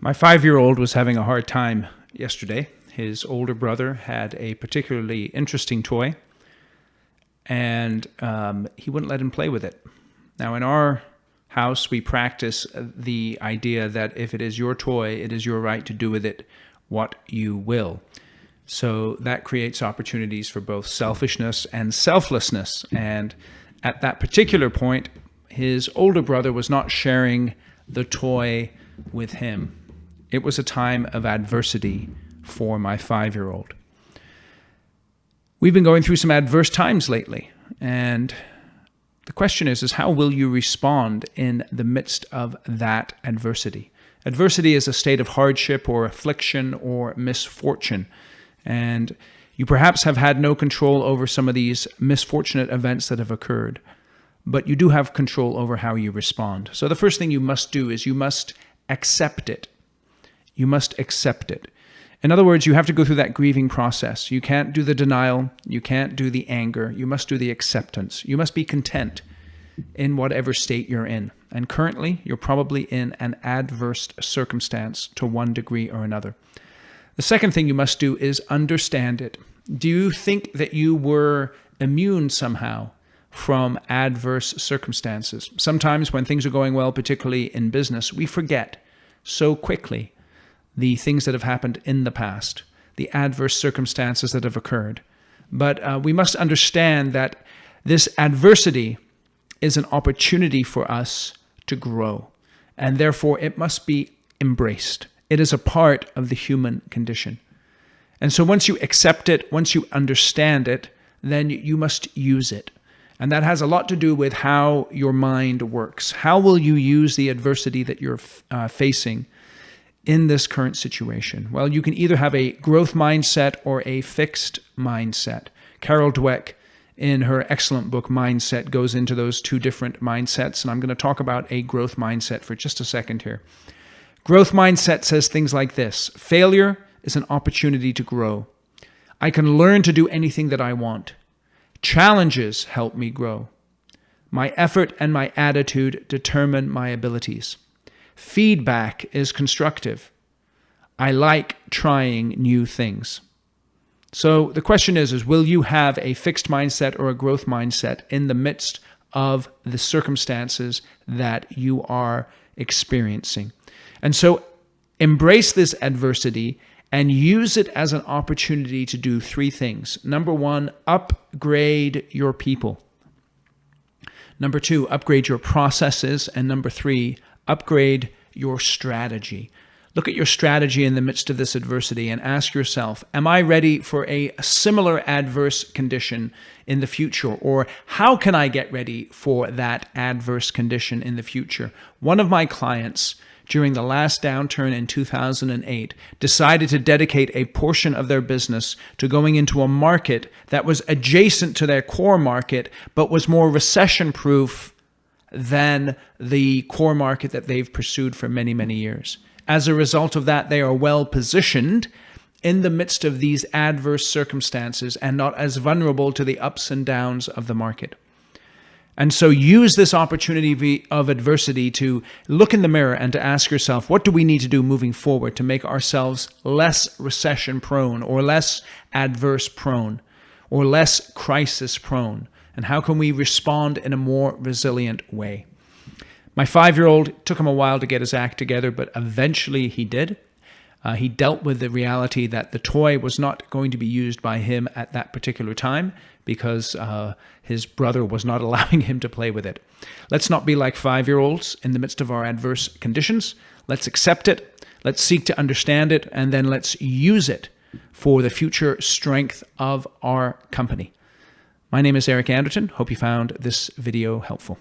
My 5-year-old was having a hard time yesterday. His older brother had a particularly interesting toy, and he wouldn't let him play with it. Now, in our house, we practice the idea that if it is your toy, it is your right to do with it what you will. So that creates opportunities for both selfishness and selflessness. And at that particular point, his older brother was not sharing the toy with him. It was a time of adversity for my 5-year-old. We've been going through some adverse times lately, and the question is how will you respond in the midst of that adversity? Adversity is a state of hardship or affliction or misfortune, and you perhaps have had no control over some of these misfortunate events that have occurred, but you do have control over how you respond. So the first thing you must do is you must accept it. You must accept it. In other words, you have to go through that grieving process. You can't do the denial. You can't do the anger. You must do the acceptance. You must be content in whatever state you're in. And currently, you're probably in an adverse circumstance to one degree or another. The second thing you must do is understand it. Do you think that you were immune somehow from adverse circumstances? Sometimes when things are going well, particularly in business, we forget so quickly the things that have happened in the past, the adverse circumstances that have occurred. But we must understand that this adversity is an opportunity for us to grow, and therefore it must be embraced. It is a part of the human condition. And so once you accept it, once you understand it, then you must use it. And that has a lot to do with how your mind works. How will you use the adversity that you're facing in this current situation? Well, you can either have a growth mindset or a fixed mindset. Carol Dweck, in her excellent book, Mindset, goes into those two different mindsets, and I'm going to talk about a growth mindset for just a second here. Growth mindset says things like this: failure is an opportunity to grow. I can learn to do anything that I want. Challenges help me grow. My effort and my attitude determine my abilities. Feedback is constructive. I like trying new things. So the question is will you have a fixed mindset or a growth mindset in the midst of the circumstances that you are experiencing? And so embrace this adversity and use it as an opportunity to do three things. Number one, upgrade your people. Number two, upgrade your processes. And number three, upgrade your strategy. Look at your strategy in the midst of this adversity and ask yourself, am I ready for a similar adverse condition in the future? Or how can I get ready for that adverse condition in the future? One of my clients during the last downturn in 2008 decided to dedicate a portion of their business to going into a market that was adjacent to their core market, but was more recession-proof than the core market that they've pursued for many, many years. As a result of that, they are well positioned in the midst of these adverse circumstances and not as vulnerable to the ups and downs of the market. And so use this opportunity of adversity to look in the mirror and to ask yourself, what do we need to do moving forward to make ourselves less recession prone or less adverse prone or less crisis prone? And how can we respond in a more resilient way? My 5-year-old, took him a while to get his act together, but eventually he did. He dealt with the reality that the toy was not going to be used by him at that particular time because his brother was not allowing him to play with it. Let's not be like 5-year-olds in the midst of our adverse conditions. Let's accept it. Let's seek to understand it, and then let's use it for the future strength of our company. My name is Eric Anderton. Hope you found this video helpful.